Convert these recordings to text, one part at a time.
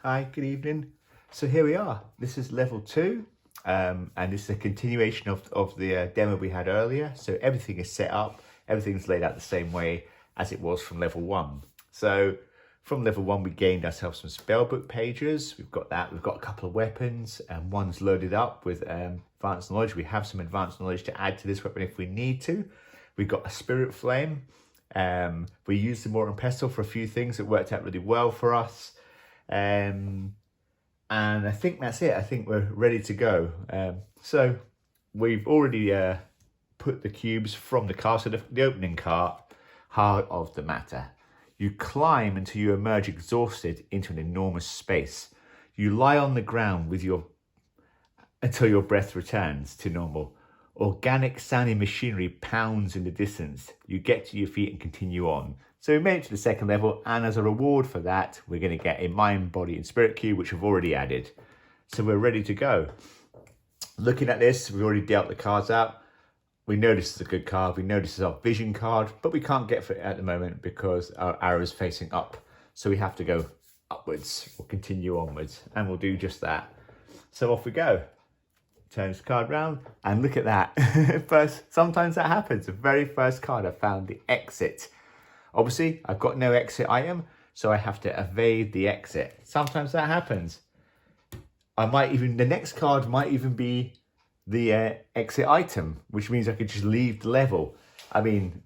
Hi, good evening. So here we are. This is level 2, and this is a continuation of the demo we had earlier. So everything is set up, everything's laid out the same way as it was from level 1. So from level 1, we gained ourselves some spellbook pages. We've got that. We've got a couple of weapons, and one's loaded up with advanced knowledge. We have some advanced knowledge to add to this weapon if we need to. We've got a spirit flame. We used the mortar and pestle for a few things that worked out really well for us. And I think that's it. I think we're ready to go. So we've already put the cubes from the car. So the opening cart, heart of the matter. You climb until you emerge exhausted into an enormous space. You lie on the ground with until your breath returns to normal. Organic sounding machinery pounds in the distance. You get to your feet and continue on. So we made it to the second level, and as a reward for that, we're going to get a mind, body, and spirit cube, which we've already added. So we're ready to go. Looking at this, we've already dealt the cards out. We know this is a good card. We know this is our vision card, but we can't get for it at the moment because our arrow is facing up. So we have to go upwards. We'll continue onwards, and we'll do just that. So off we go. Turn this card round, and look at that. Sometimes that happens. The very first card I found, the exit. Obviously, I've got no exit item, so I have to evade the exit. Sometimes that happens. The next card might even be the exit item, which means I could just leave the level. I mean,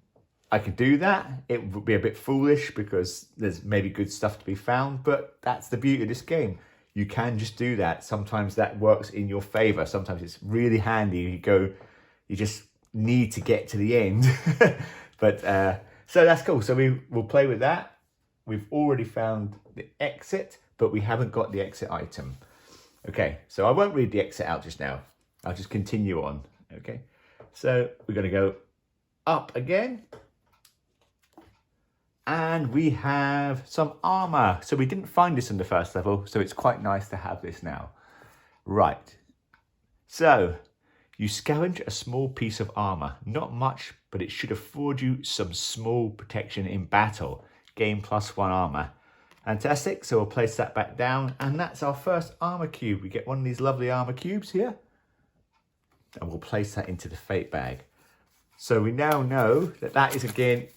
I could do that. It would be a bit foolish because there's maybe good stuff to be found, but that's the beauty of this game. You can just do that. Sometimes that works in your favor. Sometimes it's really handy. You just need to get to the end. So that's cool. So we'll play with that. We've already found the exit, but we haven't got the exit item. Okay, so I won't read the exit out just now. I'll just continue on. Okay, so we're going to go up again. And we have some armor. So we didn't find this in the first level, so it's quite nice to have this now. Right. So you scavenge a small piece of armor. Not much, but it should afford you some small protection in battle. Gain +1 armor. Fantastic. So we'll place that back down. And that's our first armor cube. We get one of these lovely armor cubes here. And we'll place that into the fate bag. So we now know that that is again...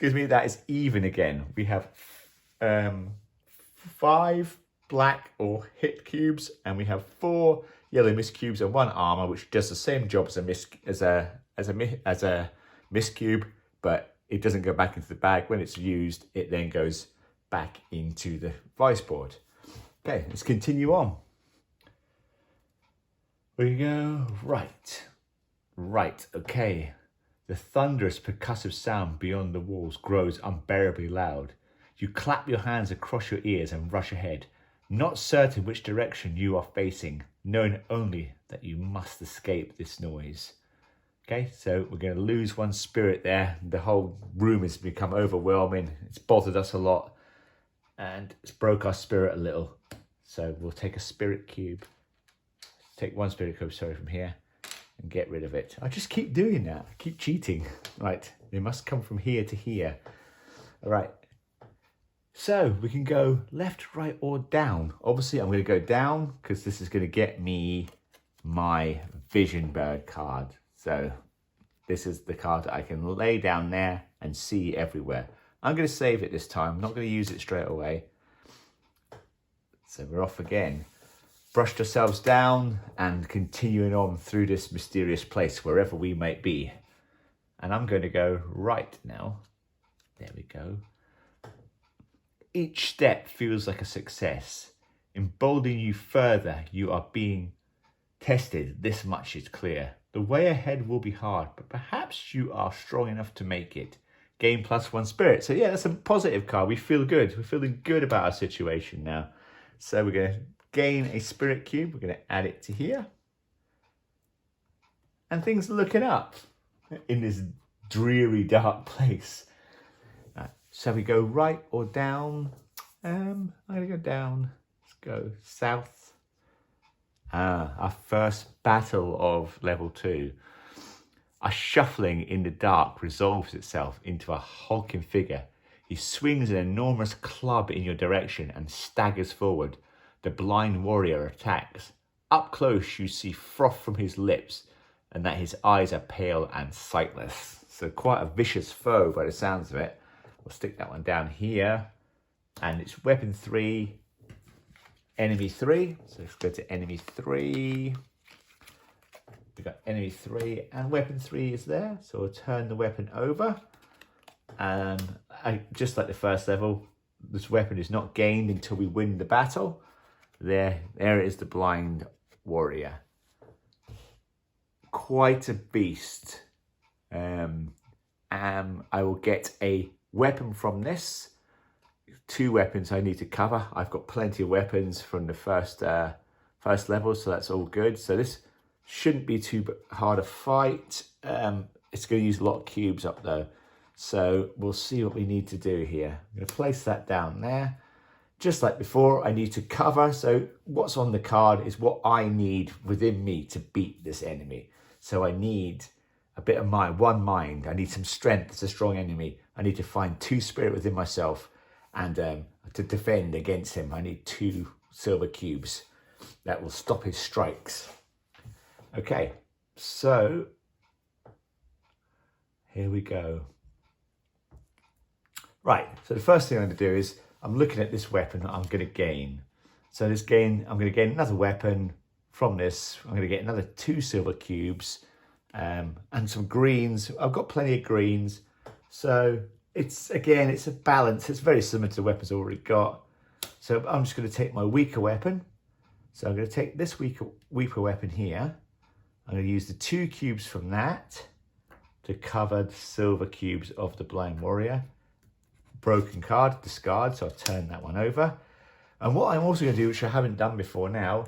that is even again. We have 5 black or hit cubes, and we have 4 yellow miss cubes and 1 armor, which does the same job as a miss cube, but it doesn't go back into the bag. When it's used, it then goes back into the vice board. Okay, let's continue on. We go right. Okay. The thunderous percussive sound beyond the walls grows unbearably loud. You clap your hands across your ears and rush ahead, not certain which direction you are facing, knowing only that you must escape this noise. Okay, so we're going to lose 1 spirit there. The whole room has become overwhelming. It's bothered us a lot, and it's broke our spirit a little. So we'll take a spirit cube. Take 1 spirit cube, from here. And get rid of it. I just keep doing that. I keep cheating. Right, they must come from here to here. All right. So we can go left, right, or down. Obviously, I'm going to go down because this is going to get me my vision bird card. So this is the card that I can lay down there and see everywhere. I'm going to save it this time. I'm not going to use it straight away. So we're off again. Brushed ourselves down and continuing on through this mysterious place, wherever we might be. And I'm going to go right now. There we go. Each step feels like a success. Emboldening you further, you are being tested. This much is clear. The way ahead will be hard, but perhaps you are strong enough to make it. Gain +1 spirit. So yeah, that's a positive card. We feel good. We're feeling good about our situation now. So we're going to gain a spirit cube. We're going to add it to here. And things are looking up in this dreary, dark place. Right, so we go right or down? I'm going to go down. Let's go south. Our first battle of level 2. A shuffling in the dark resolves itself into a hulking figure. He swings an enormous club in your direction and staggers forward. The blind warrior attacks. Up close, you see froth from his lips and that his eyes are pale and sightless. So quite a vicious foe by the sounds of it. We'll stick that one down here. And it's weapon 3, enemy 3. So let's go to enemy 3. We've got enemy 3 and weapon 3 is there. So we'll turn the weapon over. Just like the first level, this weapon is not gained until we win the battle. There it is, the blind warrior. Quite a beast. I will get a weapon from this. 2 weapons I need to cover. I've got plenty of weapons from the first level, so that's all good. So this shouldn't be too hard a fight. It's going to use a lot of cubes up though. So we'll see what we need to do here. I'm going to place that down there. Just like before, I need to cover. So what's on the card is what I need within me to beat this enemy. So I need a bit of one mind. I need some strength. It's a strong enemy. I need to find 2 spirit within myself. And to defend against him, I need 2 silver cubes. That will stop his strikes. Okay, so here we go. Right, so the first thing I'm going to do is I'm looking at this weapon I'm going to gain. So I'm going to gain another weapon from this. I'm going to get another 2 silver cubes and some greens. I've got plenty of greens. So it's a balance. It's very similar to the weapons I've already got. So I'm just going to take my weaker weapon. So I'm going to take this weaker weapon here. I'm going to use the 2 cubes from that to cover the silver cubes of the blind warrior. Broken card, discard, so I've turned that one over. And what I'm also going to do, which I haven't done before now,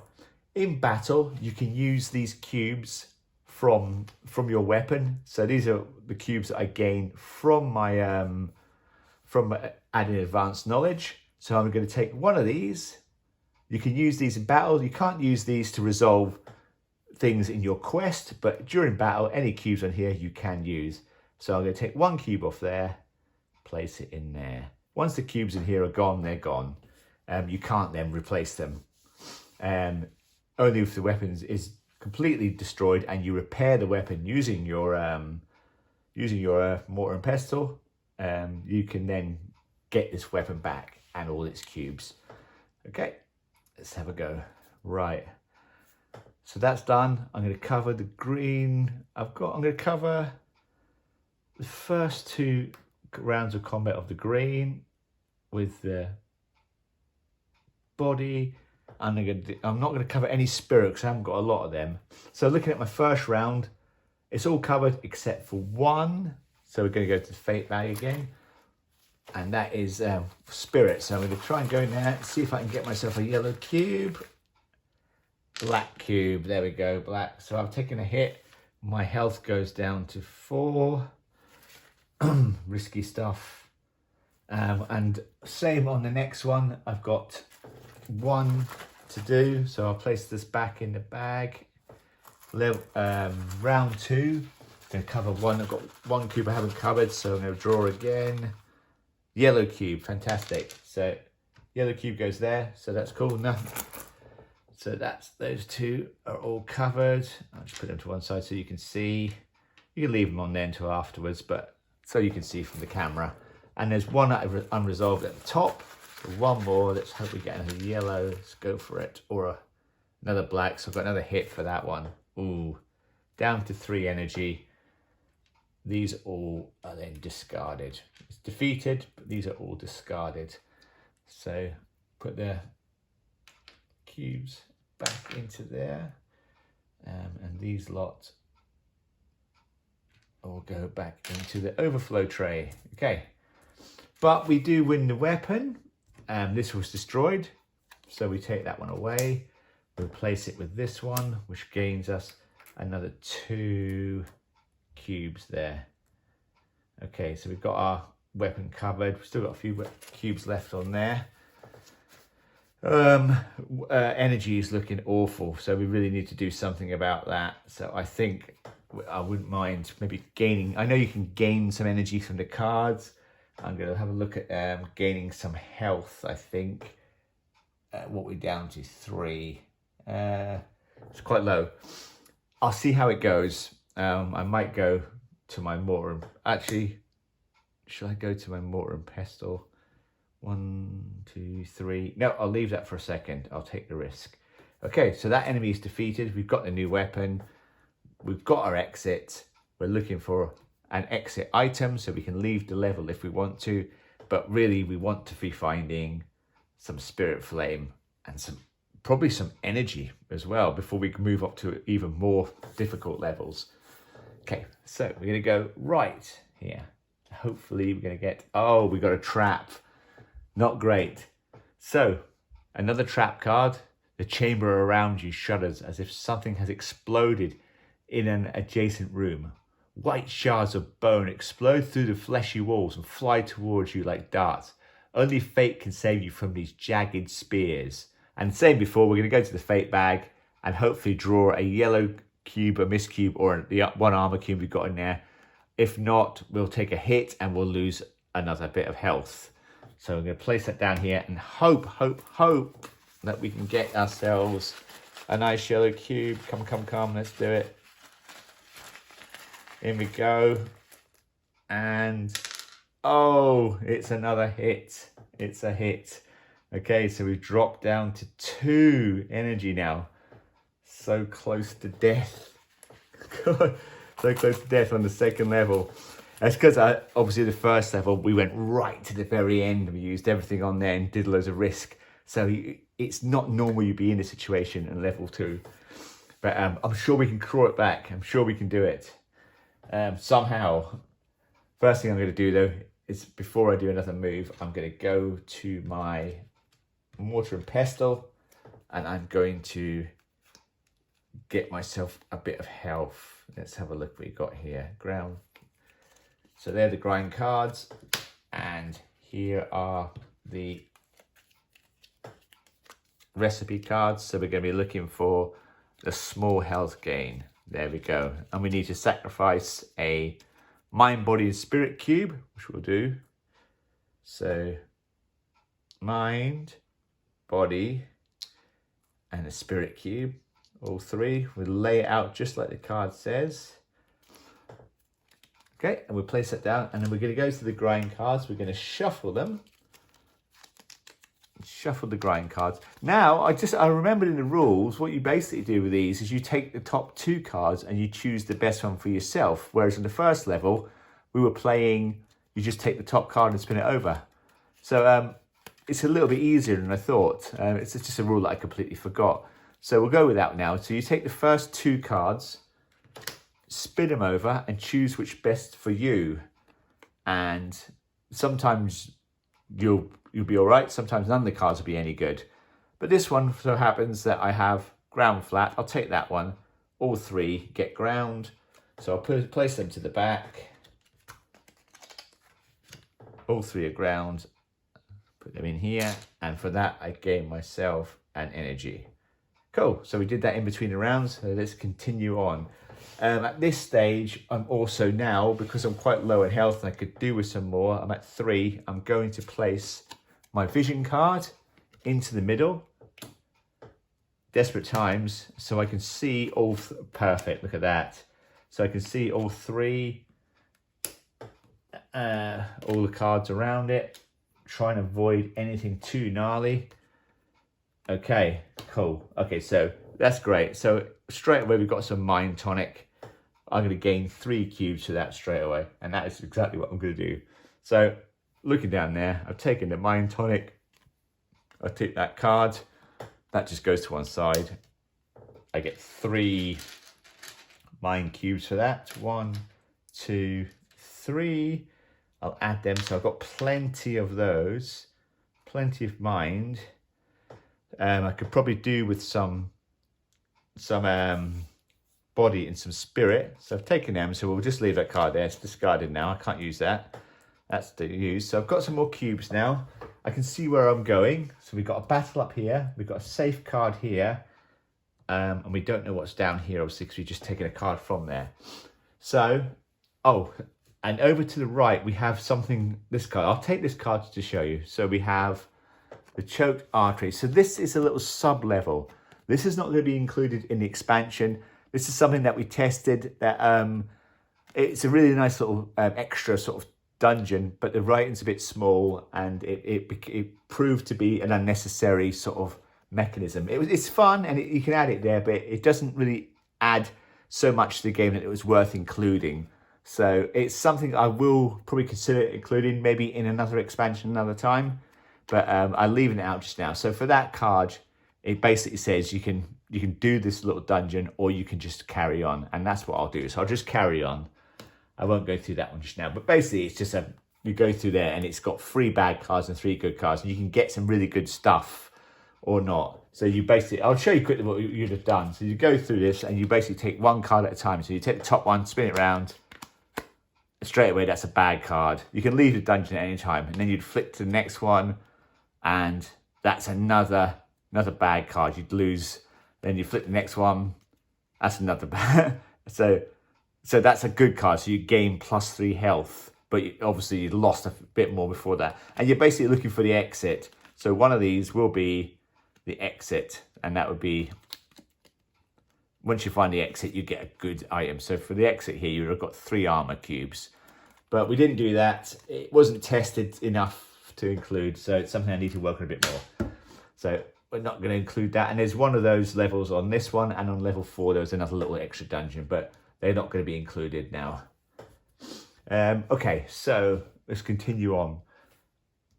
in battle, you can use these cubes from your weapon. So these are the cubes that I gained from my from adding advanced knowledge. So I'm going to take one of these. You can use these in battle. You can't use these to resolve things in your quest, but during battle, any cubes on here you can use. So I'm going to take 1 cube off there, place it in there. Once the cubes in here are gone, they're gone. You can't then replace them. Only if the weapon is completely destroyed and you repair the weapon using your mortar and pestle, you can then get this weapon back and all its cubes. Okay, let's have a go. Right, so that's done. I'm going to cover the green. I'm going to cover the first 2 rounds of combat of the green with the body. I'm not going to cover any spirit because I haven't got a lot of them. So looking at my first round, it's all covered except for 1. So we're going to go to the fate value again. And that is spirit. So I'm going to try and go in there, see if I can get myself a yellow cube. Black cube, there we go, black. So I've taken a hit. My health goes down to 4. Risky stuff. And same on the next one. I've got 1 to do, so I'll place this back in the bag. Round 2, going to cover 1. I've got 1 cube I haven't covered, so I'm going to draw again. Yellow cube, fantastic. So yellow cube goes there, so that's cool. So those 2 are all covered. I'll just put them to one side so you can see. You can leave them on there until afterwards, but so you can see from the camera. And there's 1 unresolved at the top. So 1 more. Let's hope we get another yellow. Let's go for it. Or another black. So I've got another hit for that one. Ooh. Down to 3 energy. These all are then discarded. It's defeated, but these are all discarded. So put the cubes back into there. And these lots all go back into the overflow tray. Okay. But we do win the weapon. This was destroyed. So we take that one away. Replace it with this one, which gains us another 2 cubes there. Okay, so we've got our weapon covered. We've still got a few cubes left on there. Energy is looking awful, so we really need to do something about that. So I think I wouldn't mind maybe gaining. I know you can gain some energy from the cards. I'm going to have a look at gaining some health, I think. What we're down to, 3. It's quite low. I'll see how it goes. I might go to my mortar. Actually, should I go to my mortar and pestle? 1, 2, 3. No, I'll leave that for a second. I'll take the risk. Okay, so that enemy is defeated. We've got the new weapon. We've got our exit. We're looking for an exit item so we can leave the level if we want to. But really, we want to be finding some spirit flame and probably some energy as well before we can move up to even more difficult levels. Okay, so we're going to go right here. Hopefully we're going to get, oh, we got a trap. Not great. So another trap card. The chamber around you shudders as if something has exploded in an adjacent room. White shards of bone explode through the fleshy walls and fly towards you like darts. Only fate can save you from these jagged spears. And same before, we're going to go to the fate bag and hopefully draw a yellow cube, a mist cube, or the one armor cube we've got in there. If not, we'll take a hit and we'll lose another bit of health. So I'm going to place that down here and hope that we can get ourselves a nice yellow cube. Come, let's do it. In we go. And, oh, it's another hit. It's a hit. Okay, so we've dropped down to 2 energy now. So close to death. God, so close to death on the second level. That's because obviously the first level, we went right to the very end and we used everything on there and did loads of risk. So it's not normal you'd be in this situation in level 2. But I'm sure we can claw it back. I'm sure we can do it. Somehow. First thing I'm going to do though, is before I do another move, I'm going to go to my mortar and pestle and I'm going to get myself a bit of health. Let's have a look what we got here. Ground. So they're the grind cards, and here are the recipe cards. So we're going to be looking for the small health gain. There we go. And we need to sacrifice a mind, body, and spirit cube, which we'll do. So mind, body, and a spirit cube. All 3. We'll lay it out just like the card says. Okay, and we'll place that down, and then we're going to go to the grind cards. We're going to shuffle them. Shuffle the grind cards. Now, I remembered in the rules, what you basically do with these is you take the top 2 cards and you choose the best one for yourself. Whereas in the first level, we were playing, you just take the top card and spin it over. So it's a little bit easier than I thought. It's just a rule that I completely forgot. So we'll go with that now. So you take the first 2 cards, spin them over and choose which best for you. And sometimes you'll be all right. Sometimes none of the cards will be any good. But this one so happens that I have ground flat. I'll take that one. All 3 get ground. So I'll place them to the back. All 3 are ground. Put them in here. And for that, I gain myself an energy. Cool. So we did that in between the rounds. So let's continue on. At this stage, I'm also now, because I'm quite low in health and I could do with some more, I'm at 3. I'm going to place my vision card into the middle. Desperate times, so I can see all, perfect, look at that. So I can see all 3, all the cards around it. Try and avoid anything too gnarly. Okay, cool. Okay, so that's great. So straight away, we've got some mind tonic. I'm going to gain 3 cubes to that straight away. And that is exactly what I'm going to do. So looking down there, I've taken the mind tonic. I take that card. That just goes to one side. I get 3 mind cubes for that. 1, 2, 3. I'll add them. So I've got plenty of those. Plenty of mind. I could probably do with some body and some spirit. So I've taken them, so we'll just leave that card there. It's discarded now. I can't use that. That's to use. So I've got some more cubes now. I can see where I'm going. So we've got a battle up here. We've got a safe card here. And we don't know what's down here, obviously, because we've just taken a card from there. So, oh, And over to the right, we have something, this card. I'll take this card to show you. So we have the choked artery. So this is a little sub-level. This is not going to be included in the expansion. This is something that we tested. That it's a really nice little extra sort of dungeon, but the writing's a bit small, and it proved to be an unnecessary sort of mechanism. It's fun, and you can add it there, but it doesn't really add so much to the game that it was worth including. So it's something I will probably consider including maybe in another expansion another time, but I'm leaving it out just now. So for that card, it basically says you can do this little dungeon, or you can just carry on, and that's what I'll do. So I'll just carry on. I won't go through that one just now, but basically it's just you go through there, and it's got 3 bad cards and 3 good cards, and you can get some really good stuff or not. So you basically, I'll show you quickly what you'd have done. So you go through this, and you basically take 1 card at a time. So you take the top one, spin it around. Straight away, that's a bad card. You can leave the dungeon at any time, and then you'd flip to the next one, and that's another bad card. You'd lose. Then you flip the next one, that's another bad. So that's a good card. So you gain +3 health, but obviously you lost a bit more before that. And you're basically looking for the exit. So one of these will be the exit, and that would be, once you find the exit, you get a good item. So for the exit here, you would have got 3 armor cubes. But we didn't do that. It wasn't tested enough to include, so it's something I need to work on a bit more. So we're not going to include that. And there's one of those levels on this one, and on level 4, there's another little extra dungeon, but they're not going to be included now. Okay, so let's continue on.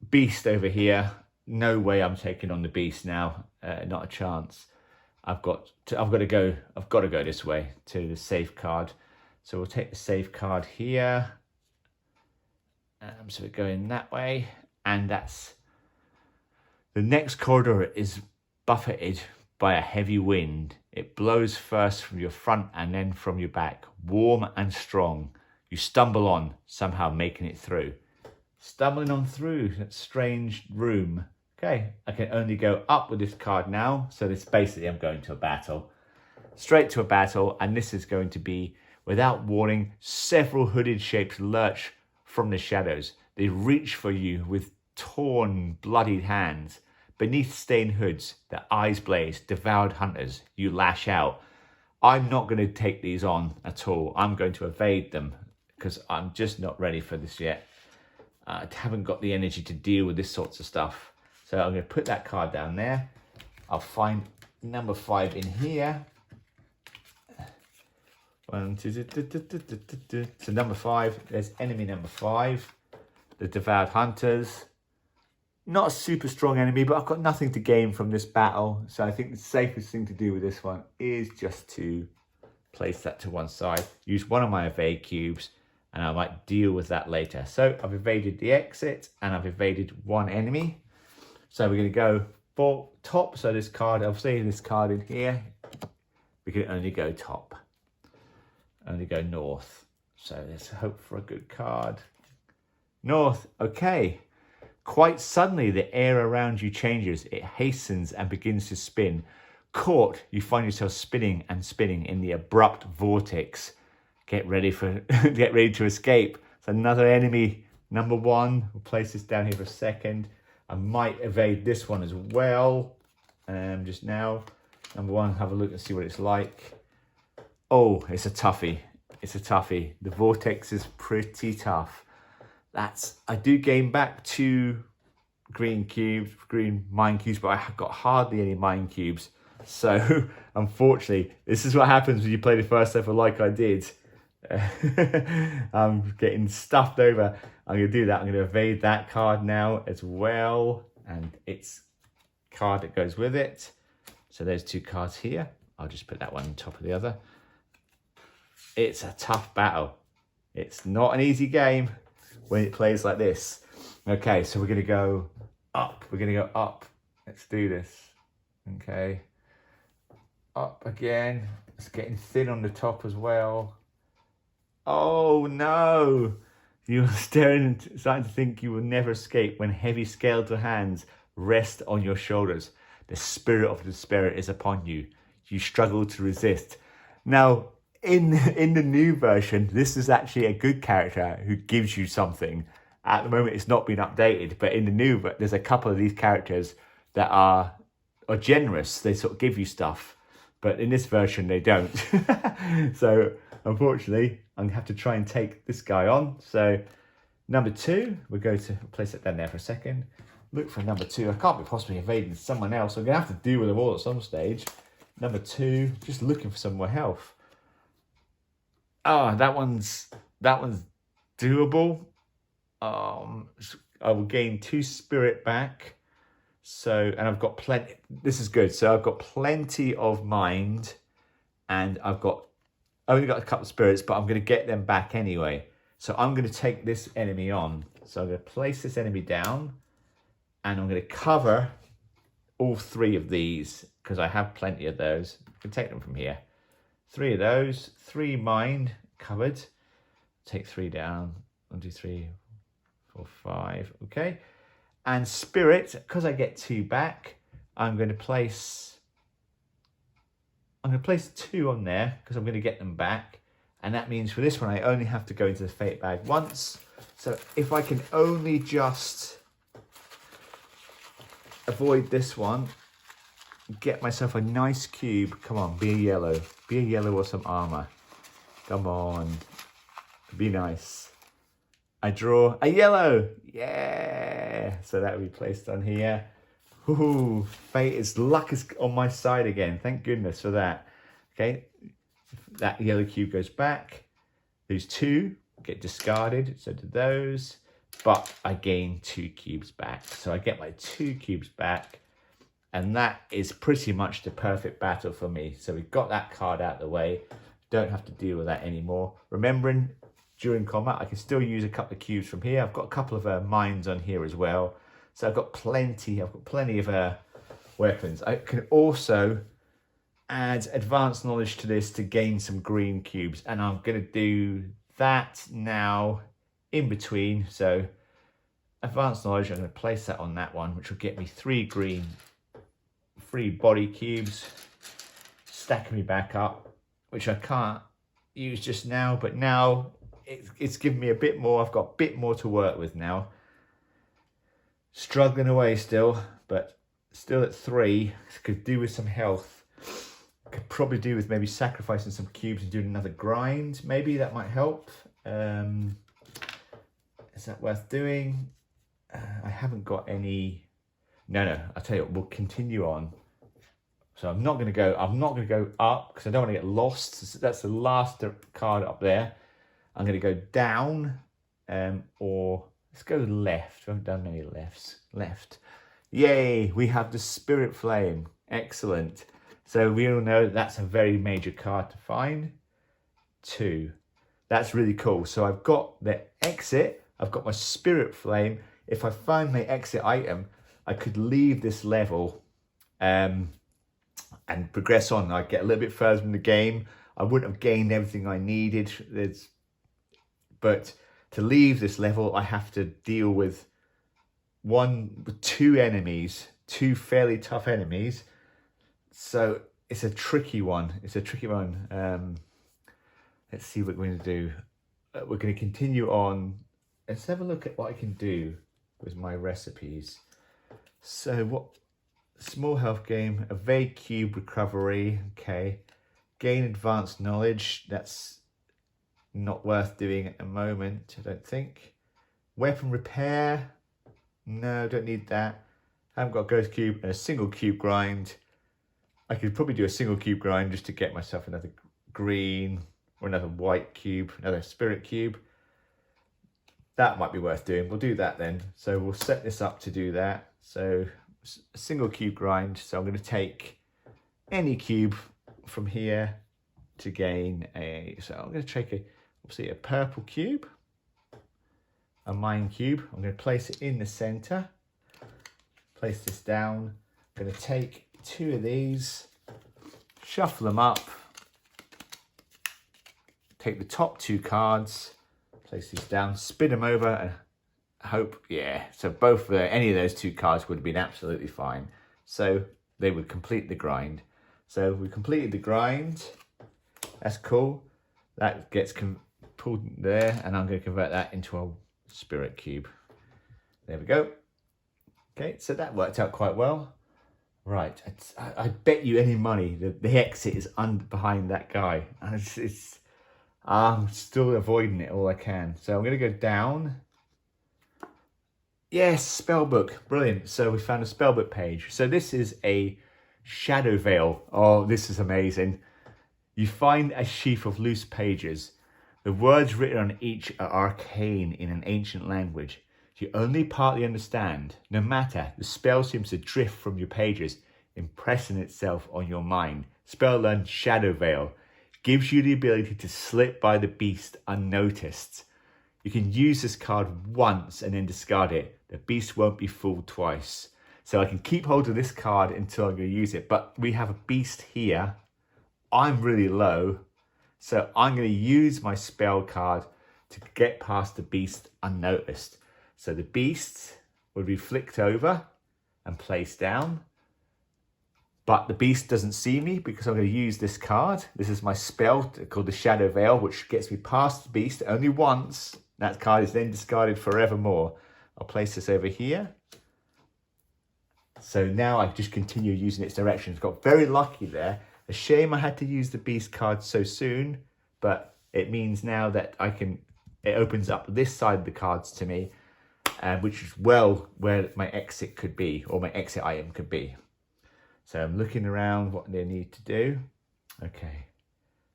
Beast over here. No way I'm taking on the beast now. Not a chance. I've got to go this way to the safe card. So we'll take the safe card here. So we're going that way, and that's the next corridor is buffeted by a heavy wind. It blows first from your front and then from your back, warm and strong. You stumble on, somehow making it through. Stumbling on through that strange room. Okay, I can only go up with this card now. So this basically, I'm going to a battle. Straight to a battle, and this is going to be, without warning, several hooded shapes lurch from the shadows. They reach for you with torn, bloodied hands. Beneath stained hoods, their eyes blaze, devoured hunters. You lash out. I'm not going to take these on at all. I'm going to evade them because I'm just not ready for this yet. I haven't got the energy to deal with this sorts of stuff. So I'm going to put that card down there. I'll find number 5 in here. 1, 2, so number 5, there's enemy number 5, the devoured hunters. Not a super strong enemy, but I've got nothing to gain from this battle. So I think the safest thing to do with this one is just to place that to one side. Use one of my evade cubes, and I might deal with that later. So I've evaded the exit, and I've evaded one enemy. So we're going to go for top. So this card, I'll see this card in here. We can only go top. Only go north. So let's hope for a good card. North, okay. Quite suddenly, the air around you changes. It hastens and begins to spin. Caught, you find yourself spinning and spinning in the abrupt vortex. Get ready to escape. It's another enemy, number 1. We'll place this down here for a second. I might evade this one as well. Just now, number 1, have a look and see what it's like. Oh, it's a toughie. It's a toughie. The vortex is pretty tough. I do gain back 2 green mine cubes, but I got hardly any mine cubes. So unfortunately, this is what happens when you play the first level like I did. I'm getting stuffed over. I'm going to do that. I'm going to evade that card now as well. And it's card that goes with it. So there's 2 cards here. I'll just put that one on top of the other. It's a tough battle. It's not an easy game when it plays like this. Okay, so we're going to go up. We're going to go up. Let's do this. Okay. Up again. It's getting thin on the top as well. Oh no! You're staring and starting to think you will never escape when heavy skeletal hands rest on your shoulders. The spirit of despair is upon you. You struggle to resist. Now, in the new version, this is actually a good character who gives you something. At the moment, it's not been updated, but in the new, there's a couple of these characters that are generous. They sort of give you stuff, but in this version, they don't. So unfortunately, I'm gonna have to try and take this guy on. So number 2, we'll go to place it down there for a second. Look for number 2. I can't be possibly evading someone else. I'm gonna have to deal with them all at some stage. Number 2, just looking for some more health. Oh, that one's doable. I will gain 2 spirit back. So, and I've got plenty. This is good. So I've got plenty of mind, and I've only got a couple of spirits, but I'm going to get them back anyway. So I'm going to take this enemy on. So I'm going to place this enemy down, and I'm going to cover all 3 of these because I have plenty of those. I can take them from here. 3 of those, 3 mind covered. Take 3 down. 1, 2, 3, 4, 5. Okay. And spirit, because I get 2 back, I'm going to place 2 on there because I'm going to get them back. And that means for this one, I only have to go into the fate bag once. So if I can only just avoid this one, get myself a nice cube. Come on, be a yellow. Be a yellow or some armor. Come on. Be nice. I draw a yellow. Yeah. So that will be placed on here. Ooh, fate is luck is on my side again. Thank goodness for that. Okay. That yellow cube goes back. Those 2 get discarded. So do those. But I gain 2 cubes back. So I get my 2 cubes back. And that is pretty much the perfect battle for me. So we've got that card out of the way. Don't have to deal with that anymore. Remembering, during combat, I can still use a couple of cubes from here. I've got a couple of mines on here as well. So I've got plenty of weapons. I can also add advanced knowledge to this to gain some green cubes. And I'm going to do that now in between. So advanced knowledge, I'm going to place that on that one, which will get me 3 body cubes, stacking me back up, which I can't use just now, but now it's given me a bit more. I've got a bit more to work with now. Struggling away still, but still at 3. Could do with some health. Could probably do with maybe sacrificing some cubes and doing another grind. Maybe that might help. Is that worth doing? I haven't got any. No. I'll tell you what, we'll continue on. So I'm not going to go up because I don't want to get lost. That's the last card up there. I'm going to go down, or let's go left. We haven't done many lefts. Left. Yay, we have the Spirit Flame. Excellent. So we all know that's a very major card to find. 2. That's really cool. So I've got the exit. I've got my Spirit Flame. If I find my exit item, I could leave this level and progress on. I'd get a little bit further in the game. I wouldn't have gained everything I needed. But to leave this level, I have to deal with 2 enemies, 2 fairly tough enemies. So it's a tricky one. Let's see what we're going to do. We're going to continue on. Let's have a look at what I can do with my recipes. So what? Small health game, evade cube recovery. Okay. Gain advanced knowledge. That's not worth doing at the moment, I don't think. Weapon repair. No, don't need that. I haven't got a ghost cube and a single cube grind. I could probably do a single cube grind just to get myself another green or another white cube, another spirit cube. That might be worth doing. We'll do that then. So we'll set this up to do that. So a single cube grind. So I'm going to take any cube from here to gain a. So I'm going to take obviously a purple cube, a mine cube. I'm going to place it in the center. Place this down. I'm going to take 2 of these, shuffle them up. Take the top 2 cards, place these down, spin them over, and hope, yeah. So any of those 2 cards would have been absolutely fine. So they would complete the grind. So we completed the grind. That's cool. that gets pulled there, and I'm going to convert that into a spirit cube. There we go. Okay, so that worked out quite well. Right, I bet you any money that the exit is behind that guy. And I'm still avoiding it all I can. So I'm going to go down. Yes, spellbook, brilliant. So we found a spellbook page. So this is a shadow veil. Oh, this is amazing. You find a sheaf of loose pages. The words written on each are arcane in an ancient language you only partly understand. No matter, the spell seems to drift from your pages, impressing itself on your mind. Spell learned Shadow Veil gives you the ability to slip by the beast unnoticed. You can use this card once and then discard it. The beast won't be fooled twice. So I can keep hold of this card until I'm going to use it. But we have a beast here. I'm really low. So I'm going to use my spell card to get past the beast unnoticed. So the beast will be flicked over and placed down. But the beast doesn't see me because I'm going to use this card. This is my spell called the Shadow Veil, which gets me past the beast only once. That card is then discarded forevermore. I'll place this over here. So now I just continue using its directions. Got very lucky there. A shame I had to use the beast card so soon, but it means now that it opens up this side of the cards to me, which is well where my exit could be, or my exit item could be. So I'm looking around what they need to do. Okay,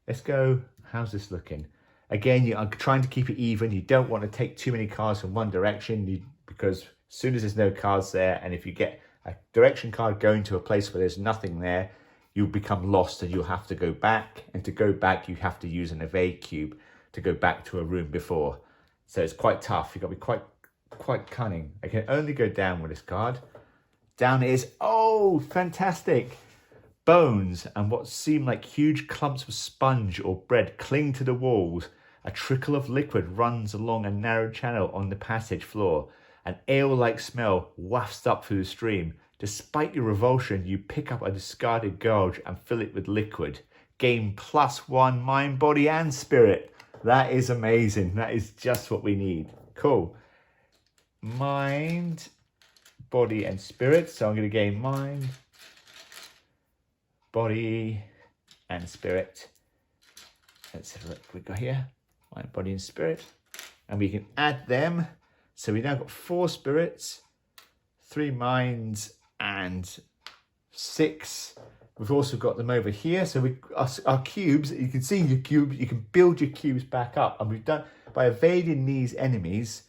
let's go. How's this looking? Again, I'm trying to keep it even. You don't want to take too many cards from one direction because as soon as there's no cards there, and if you get a direction card going to a place where there's nothing there, you'll become lost and you'll have to go back. And to go back, you have to use an evade cube to go back to a room before. So it's quite tough. You've got to be quite cunning. I can only go down with this card. Down is, oh, fantastic. Bones and what seem like huge clumps of sponge or bread cling to the walls. A trickle of liquid runs along a narrow channel on the passage floor. An ale-like smell wafts up through the stream. Despite your revulsion, you pick up a discarded gouge and fill it with liquid. Gain +1 mind, body, and spirit. That is amazing. That is just what we need. Cool. Mind, body, and spirit. So I'm going to gain mind, body, and spirit. Let's have a look what we've got here. Mind, body, and spirit. And we can add them. So we now got 4 spirits, 3 minds, and 6. We've also got them over here. So our cubes, you can see your cube, you can build your cubes back up. And we've done, by evading these enemies,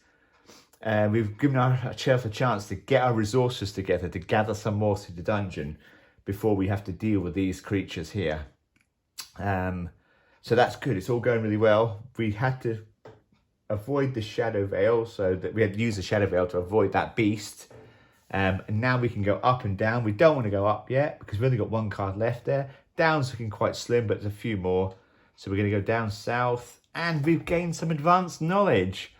we've given ourselves a chance to get our resources together, to gather some more through the dungeon before we have to deal with these creatures here. So that's good. It's all going really well. We had to avoid the Shadow Veil, so that we had to use the Shadow Veil to avoid that beast. And now we can go up and down. We don't want to go up yet because we've only got 1 card left there. Down's looking quite slim, but there's a few more. So we're going to go down south, and we've gained some advanced knowledge.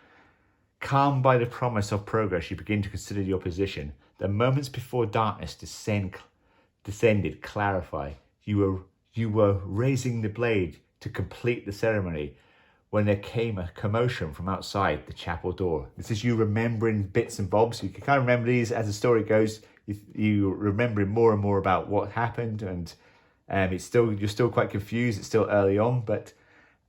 Calmed by the promise of progress, you begin to consider your position. The moments before darkness descended clarify. You were raising the blade to complete the ceremony when there came a commotion from outside the chapel door. This is you remembering bits and bobs. You can kind of remember these as the story goes. You remembering more and more about what happened, and you're still quite confused. It's still early on, but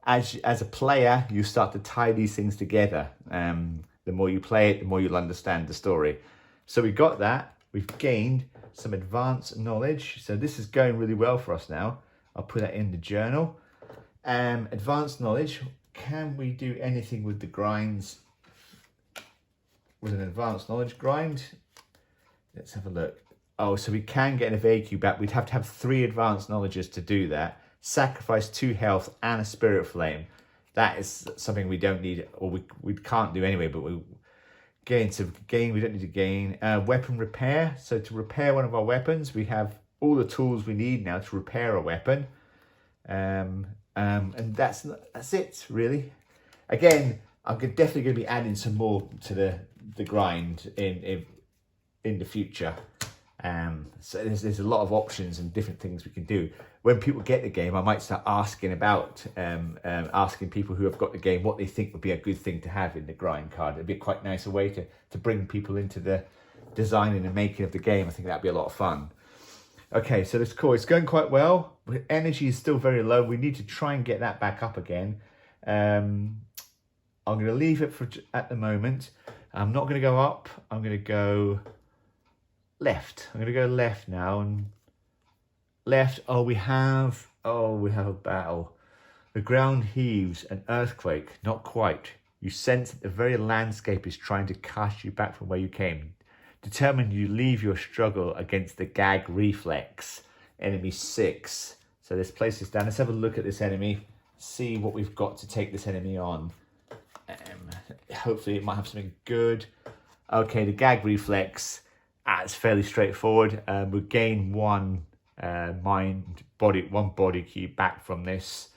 as a player, you start to tie these things together. The more you play it, the more you'll understand the story. So we got that. We've gained some advanced knowledge. So this is going really well for us now. I'll put that in the journal. Advanced knowledge. Can we do anything with the grinds? With an advanced knowledge grind? Let's have a look. Oh, so we can get an evade cube back. We'd have to have 3 advanced knowledges to do that. Sacrifice 2 health and a spirit flame. That is something we don't need, or we can't do anyway, but we gain. So we don't need to gain. Weapon repair. So to repair one of our weapons, we have all the tools we need now to repair a weapon. And that's it, really. Again, I'm definitely going to be adding some more to the grind in the future. So there's a lot of options and different things we can do. When people get the game, I might start asking about, asking people who have got the game what they think would be a good thing to have in the grind card. It'd be quite nice a way to bring people into the designing and making of the game. I think that'd be a lot of fun. Okay, so this core is going quite well. Energy is still very low. We need to try and get that back up again. I'm going to leave it for at the moment. I'm not going to go up. I'm going to go left. I'm going to go left now and left. We have a battle. The ground heaves, an earthquake. Not quite. You sense that the very landscape is trying to cast you back from where you came. Determined, you leave your struggle against the gag reflex. Enemy 6. So let's place this down. Let's have a look at this enemy. See what we've got to take this enemy on. Hopefully it might have something good. Okay, the gag reflex. It's fairly straightforward. We gain one body cube back from this.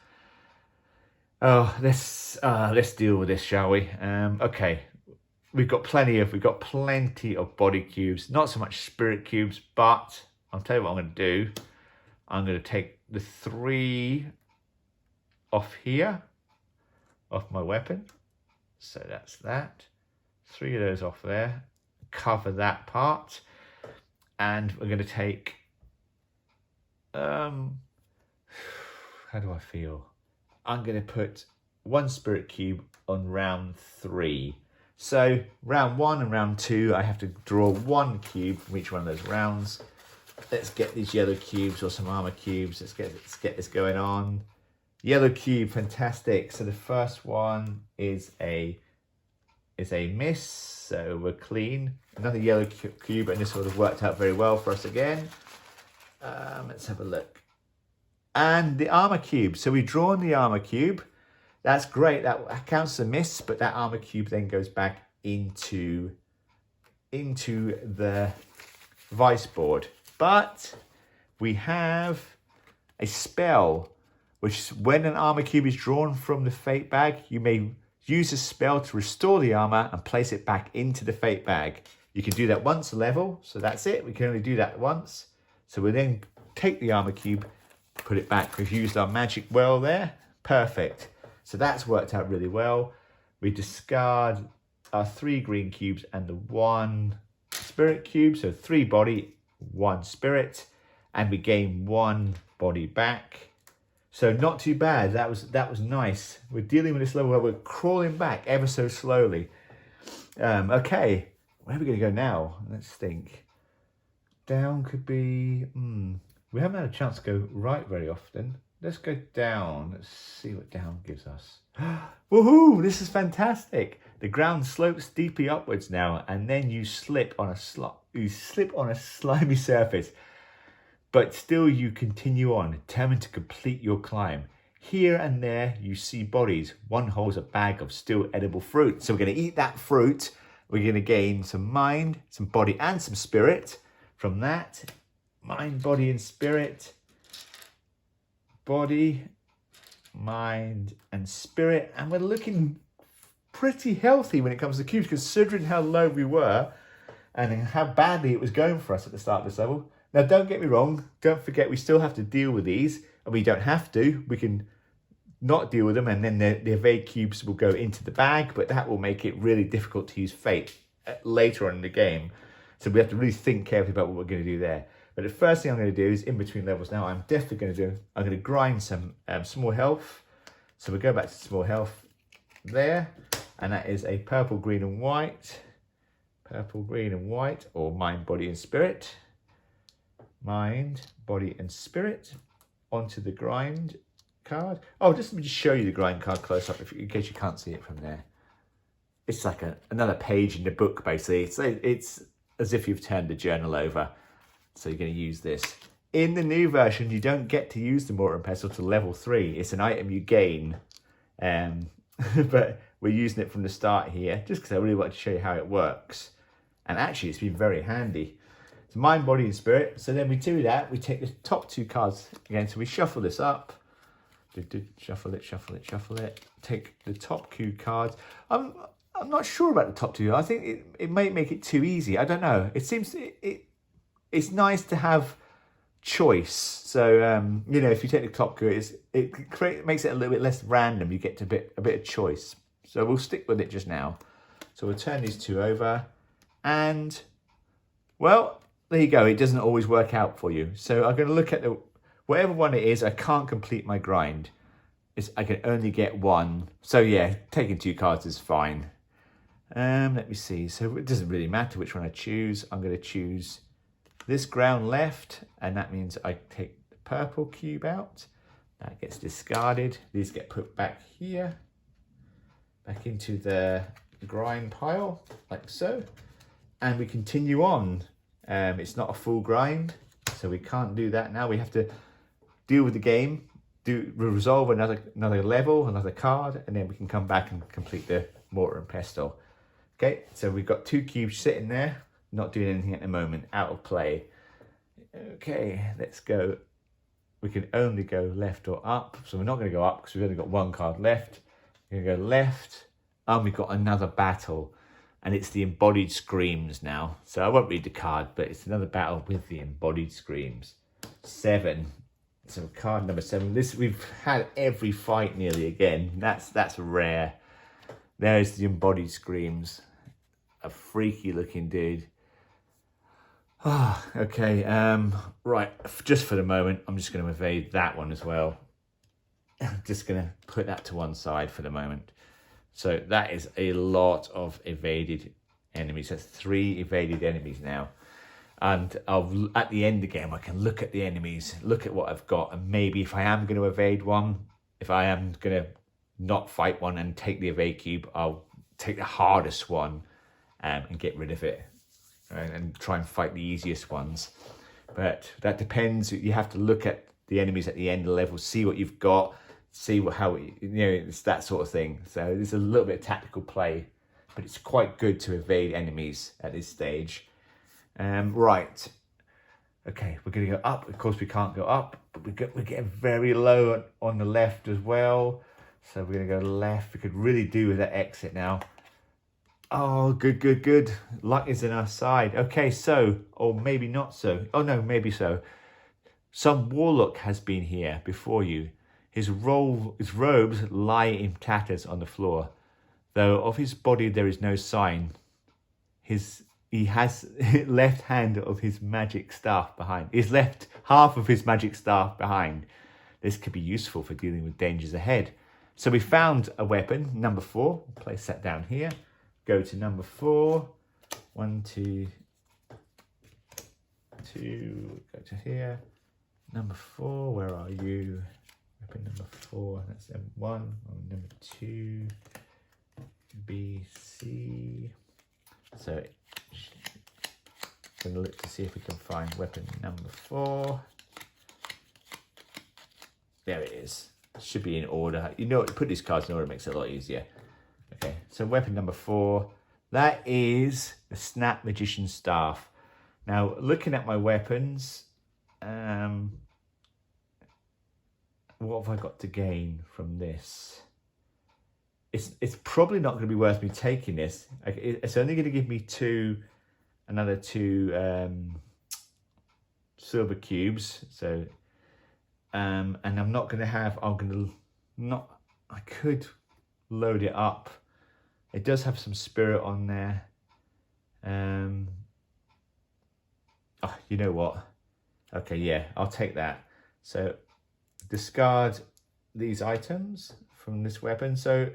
Let's deal with this, shall we? Okay. We've got plenty of body cubes, not so much spirit cubes, but I'll tell you what I'm going to do. I'm going to take the 3 off here, off my weapon. So that's that. 3 of those off there. Cover that part. And we're going to take, how do I feel? I'm going to put 1 spirit cube on round 3. So round 1 and round 2, I have to draw 1 cube from each one of those rounds. Let's get these yellow cubes or some armor cubes. Let's get this going on. Yellow cube, fantastic. So the first one is a miss, so we're clean. Another yellow cube, and this would have worked out very well for us again. Let's have a look. And the armor cube. So we've drawn the armor cube. That's great. That counts as a miss, but that armor cube then goes back into the vice board. But we have a spell, which is when an armor cube is drawn from the fate bag, you may use a spell to restore the armor and place it back into the fate bag. You can do that once a level, so that's it. We can only do that once. So we then take the armor cube, put it back. We've used our magic well there. Perfect. So that's worked out really well. We discard our 3 green cubes and the 1 spirit cube. So 3 body, 1 spirit, and we gain 1 body back. So not too bad. That was nice. We're dealing with this level where we're crawling back ever so slowly. Okay, where are we going to go now? Let's think. Down could be... We haven't had a chance to go right very often. Let's go down. Let's see what down gives us. Woohoo! This is fantastic. The ground slopes deeply upwards now, and then you slip on a slimy surface. But still you continue on, determined to complete your climb. Here and there you see bodies. One holds a bag of still edible fruit. So we're going to eat that fruit. We're going to gain some mind, some body, and some spirit from that. Mind, body, and spirit. Body, mind, and spirit. And we're looking pretty healthy when it comes to cubes, considering how low we were and how badly it was going for us at the start of this level. Now, don't get me wrong. Don't forget, we still have to deal with these. And we don't have to. We can not deal with them, and then the evade cubes will go into the bag, but that will make it really difficult to use fate later on in the game. So we have to really think carefully about what we're going to do there. But the first thing I'm going to do is, in between levels now, I'm going to grind some small health. So we'll go back to small health there. And that is a purple, green, and white. Purple, green, and white, or mind, body, and spirit. Mind, body, and spirit. Onto the grind card. Oh, just let me just show you the grind card close up in case you can't see it from there. It's like another page in the book, basically. It's as if you've turned the journal over. So you're going to use this. In the new version, you don't get to use the mortar and pestle to level 3. It's an item you gain. But we're using it from the start here, just because I really want to show you how it works. And actually, it's been very handy. It's mind, body, and spirit. So then we do that. We take the top 2 cards again. So we shuffle this up. Shuffle it, shuffle it, shuffle it. Take the top 2 cards. I'm not sure about the top 2. I think it may make it too easy. I don't know. It seems... it's nice to have choice. So you know, if you take the top gear, it makes it a little bit less random. You get to a bit of choice. So we'll stick with it just now. So we'll turn these two over, and well, there you go. It doesn't always work out for you. So I'm going to look at whatever one it is. I can't complete my grind. I can only get one. So yeah, taking 2 cards is fine. Let me see. So it doesn't really matter which one I choose. I'm going to choose this ground left, and that means I take the purple cube out. That gets discarded. These get put back here, back into the grind pile, like so. And we continue on. It's not a full grind, so we can't do that now. We have to deal with the game, resolve another level, another card, and then we can come back and complete the mortar and pestle. Okay, so we've got 2 cubes sitting there, not doing anything at the moment, out of play. Okay, let's go. We can only go left or up, so we're not going to go up because we've only got 1 card left. We're going to go left, and we've got another battle, and it's the embodied screams now. So I won't read the card, but it's another battle with the embodied screams. 7. So card number 7. This, we've had every fight nearly again. That's rare. There's the embodied screams. A freaky looking dude. Oh, okay. Right. Just for the moment, I'm just going to evade that one as well. I'm just going to put that to one side for the moment. So that is a lot of evaded enemies. That's 3 evaded enemies now. And at the end again, I can look at the enemies, look at what I've got, and maybe if I am going to evade one, if I am going to not fight one and take the evade cube, I'll take the hardest one and get rid of it, right, and try and fight the easiest ones. But that depends. You have to look at the enemies at the end of the level, see what you've got, see how, you know, it's that sort of thing. So there's a little bit of tactical play, but it's quite good to evade enemies at this stage. Right. Okay, we're going to go up. Of course, we can't go up, but we're getting very low on the left as well. So we're going to go left. We could really do with that exit now. Oh, good. Luck is on our side. Okay, so, or maybe not so. Oh, no, maybe so. Some warlock has been here before you. His robes lie in tatters on the floor, though of his body there is no sign. He has left hand of his magic staff behind. He's left half of his magic staff behind. This could be useful for dealing with dangers ahead. So we found a weapon, number 4. Place that down here. Go to number 4. 1, 2, 2. Go to here. Number 4. Where are you? Weapon number 4. That's M1. Number 2. B, C. So I'm going to look to see if we can find weapon number 4. There it is. Should be in order. You know, put these cards in order, it makes it a lot easier. Okay, so weapon number 4. That is the Snap Magician Staff. Now, looking at my weapons, what have I got to gain from this? It's probably not going to be worth me taking this. It's only going to give me another 2 silver cubes. So, and I'm not going to have. I could load it up. It does have some spirit on there. Oh, you know what? Okay, yeah, I'll take that. So discard these items from this weapon. So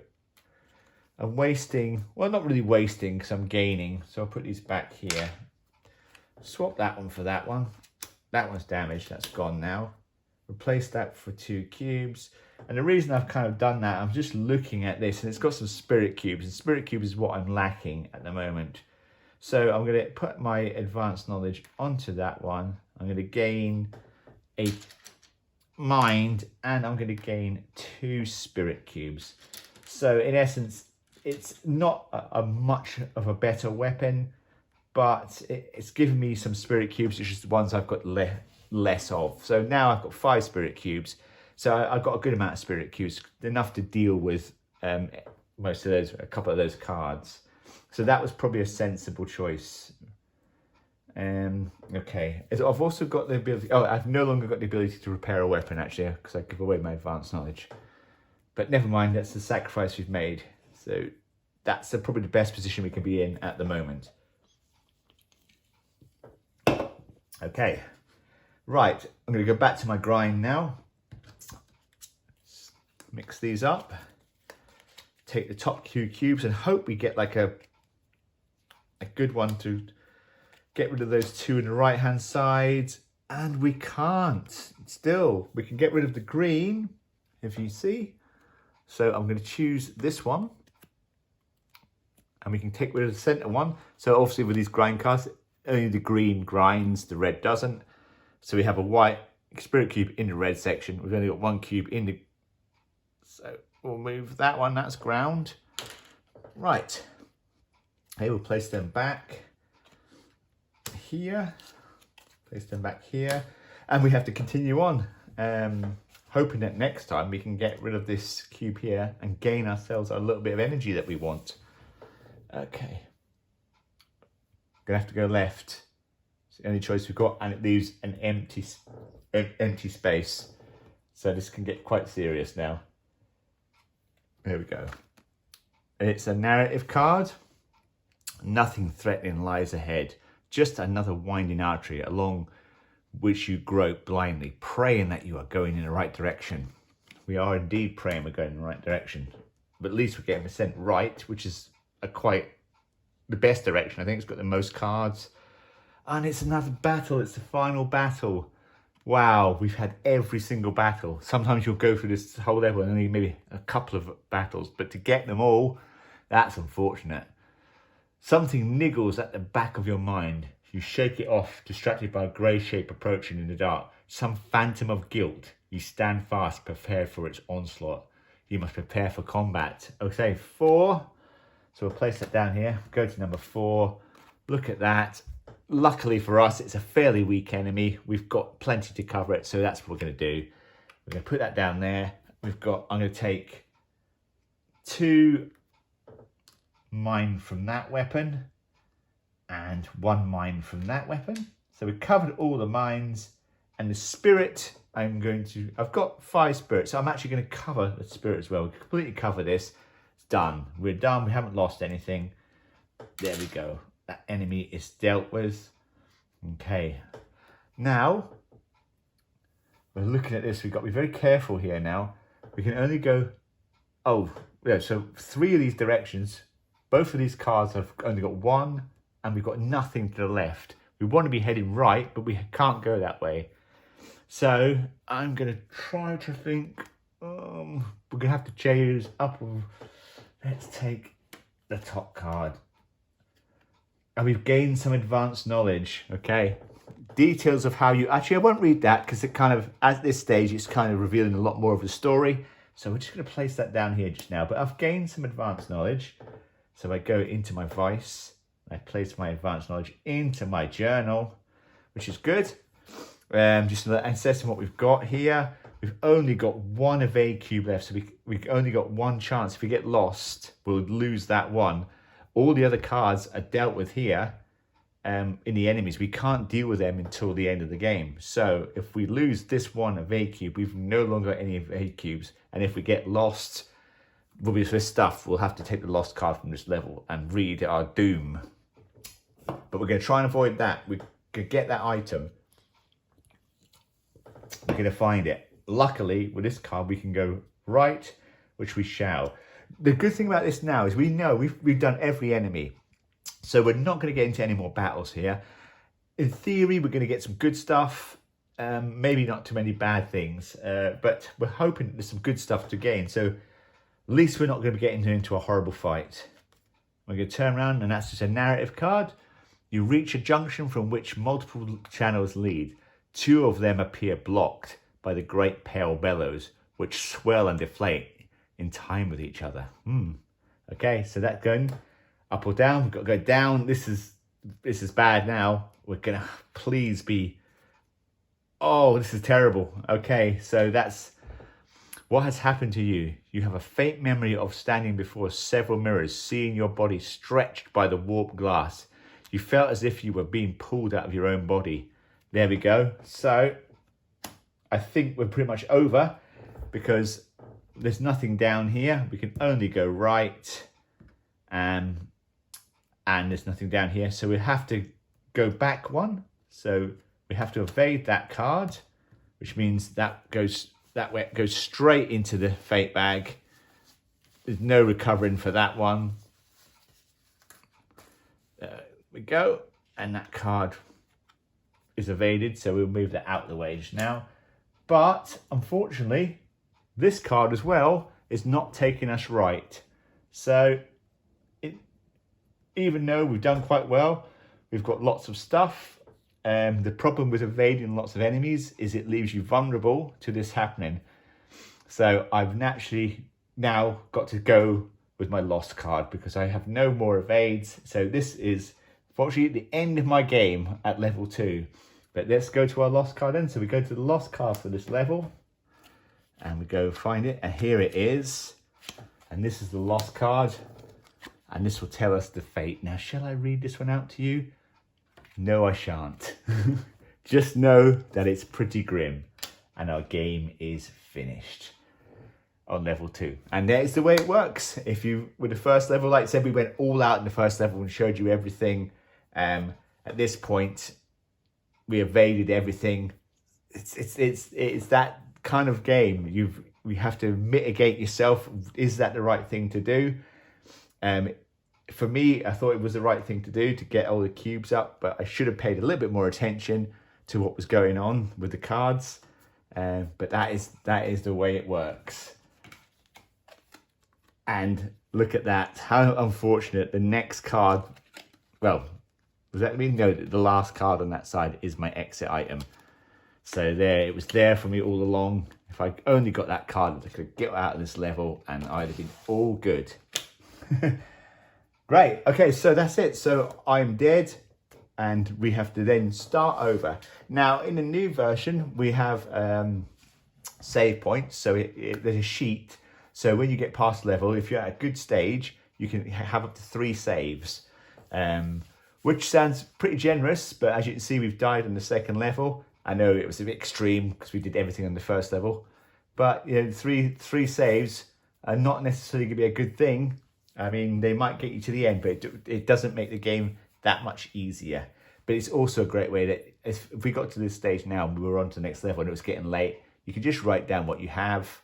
I'm wasting, well, not really wasting because I'm gaining. So I'll put these back here. Swap that one for that one. That one's damaged, that's gone now. Replace that for 2 cubes. And the reason I've kind of done that, I'm just looking at this and it's got some spirit cubes. And spirit cubes is what I'm lacking at the moment. So I'm going to put my advanced knowledge onto that one. I'm going to gain a mind and I'm going to gain 2 spirit cubes. So in essence, it's not a much of a better weapon, but it's given me some spirit cubes, which is the ones I've got less of. So now I've got 5 spirit cubes. So I've got a good amount of spirit cubes, enough to deal with most of those, a couple of those cards. So that was probably a sensible choice. Okay, I've also got the ability, oh, I've no longer got the ability to repair a weapon actually, because I give away my advanced knowledge. But never mind, that's the sacrifice we've made. So that's probably the best position we can be in at the moment. Okay, right, I'm going to go back to my grind now. Mix these up. Take the top 2 cubes and hope we get like a good one to get rid of those 2 on the right hand side. And we can't. Still, we can get rid of the green, if you see. So I'm going to choose this one. And we can take rid of the center one. So obviously with these grind cards, only the green grinds, the red doesn't. So we have a white spirit cube in the red section. We've only got 1 cube in the... So we'll move that one, that's ground. Right. Okay, we'll place them back here. Place them back here. And we have to continue on. Hoping that next time we can get rid of this cube here and gain ourselves a little bit of energy that we want. Okay. Gonna have to go left. It's the only choice we've got, and it leaves an empty space. So this can get quite serious now. There we go. It's a narrative card. Nothing threatening lies ahead. Just another winding artery along which you grope blindly, praying that you are going in the right direction. We are indeed praying we're going in the right direction. But at least we're getting percent right, which is quite the best direction. I think it's got the most cards. And it's another battle. It's the final battle. Wow, we've had every single battle. Sometimes you'll go through this whole level and only maybe a couple of battles. But to get them all, that's unfortunate. Something niggles at the back of your mind. You shake it off, distracted by a grey shape approaching in the dark. Some phantom of guilt. You stand fast, prepared for its onslaught. You must prepare for combat. Okay, 4. So we'll place that down here. Go to number 4. Look at that. Luckily for us, it's a fairly weak enemy. We've got plenty to cover it, so that's what we're going to do. We're going to put that down there. I'm going to take 2 mine from that weapon and 1 mine from that weapon. So we've covered all the mines, and the spirit I've got 5 spirits, so I'm actually going to cover the spirit as well. We completely cover this. It's done. We're done. We haven't lost anything. There we go. That enemy is dealt with. Okay. Now, we're looking at this. We've got to be very careful here now. We can only go... Oh, yeah, so 3 of these directions. Both of these cards have only got 1, and we've got nothing to the left. We want to be heading right, but we can't go that way. So I'm going to try to think. We're going to have to choose up. Let's take the top card. And we've gained some advanced knowledge. Okay. Details of how you... Actually, I won't read that because it kind of, at this stage, it's kind of revealing a lot more of the story. So we're just going to place that down here just now. But I've gained some advanced knowledge. So I go into my vice. I place my advanced knowledge into my journal, which is good. Just assessing what we've got here. We've only got 1 evade cube left, so we've only got 1 chance. If we get lost, we'll lose that 1. All the other cards are dealt with here in the enemies. We can't deal with them until the end of the game. So if we lose this 1 evade cube, we've no longer got any evade cubes. And if we get lost, we'll be this stuff. We'll have to take the lost card from this level and read our doom. But we're going to try and avoid that. We could get that item. We're going to find it. Luckily, with this card, we can go right, which we shall. The good thing about this now is we know we've done every enemy. So we're not going to get into any more battles here. In theory, we're going to get some good stuff. Maybe not too many bad things. But we're hoping there's some good stuff to gain. So at least we're not going to be getting into a horrible fight. We're going to turn around, and that's just a narrative card. You reach a junction from which multiple channels lead. 2 of them appear blocked by the great pale bellows, which swell and deflate in time with each other. Okay, so that's going up or down. We've got to go down. This is bad now. We're going to please be... Oh, this is terrible. Okay, so that's... What has happened to you? You have a faint memory of standing before several mirrors, seeing your body stretched by the warped glass. you felt as if you were being pulled out of your own body. There we go. So I think we're pretty much over because there's nothing down here. We can only go right, and there's nothing down here. So we have to go back one. So we have to evade that card, which means that goes straight into the fate bag. There's no recovering for that one. There we go. And that card is evaded. So we'll move that out of the way just now. But unfortunately, this card as well is not taking us right. So even though we've done quite well, we've got lots of stuff. The problem with evading lots of enemies is it leaves you vulnerable to this happening. So I've naturally now got to go with my lost card because I have no more evades. So this is fortunately the end of my game at level 2. But let's go to our lost card then. So we go to the lost card for this level and we go find it. And here it is. And this is the lost card. And this will tell us the fate. Now, shall I read this one out to you? No, I shan't. Just know that it's pretty grim. And our game is finished on level 2. And that is the way it works. If you, with the first level, like I said, we went all out in the first level and showed you everything. At this point, we evaded everything. It's that kind of game. You have to mitigate yourself. Is that the right thing to do? For me, I thought it was the right thing to do to get all the cubes up, but I should have paid a little bit more attention to what was going on with the cards. But that is the way it works. And look at that. How unfortunate. The next card, well, does that mean? No, the last card on that side is my exit item. So there, it was there for me all along. If I only got that card, I could get out of this level and I'd have been all good. Great. Okay, so that's it. So I'm dead and we have to then start over. Now, in the new version, we have save points. So there's a sheet. So when you get past level, if you're at a good stage, you can have up to 3 saves, which sounds pretty generous. But as you can see, we've died on the second level. I know it was a bit extreme because we did everything on the first level. But you know, three saves are not necessarily going to be a good thing. I mean, they might get you to the end, but it doesn't make the game that much easier. But it's also a great way that if we got to this stage now and we were on to the next level and it was getting late, you can just write down what you have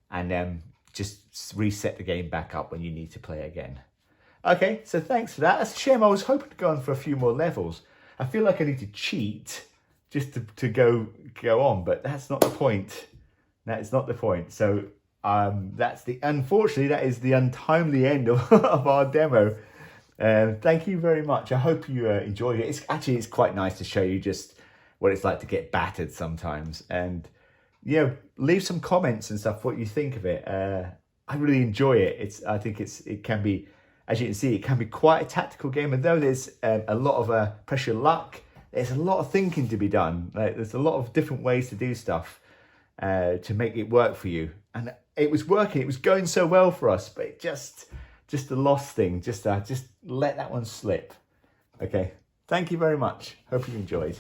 and just reset the game back up when you need to play again. Okay, so thanks for that. That's a shame. I was hoping to go on for a few more levels. I feel like I need to cheat just to go on, but that's not the point. That is not the point. So unfortunately, that is the untimely end of our demo. Thank you very much. I hope you enjoyed it. It's quite nice to show you just what it's like to get battered sometimes. And, you know, leave some comments and stuff, what you think of it. I really enjoy it. I think it can be, as you can see, it can be quite a tactical game. And though there's a lot of pressure luck, there's a lot of thinking to be done. There's a lot of different ways to do stuff to make it work for you. And it was working. It was going so well for us, but it just the lost thing. Just let that one slip. Okay. Thank you very much. Hope you enjoyed.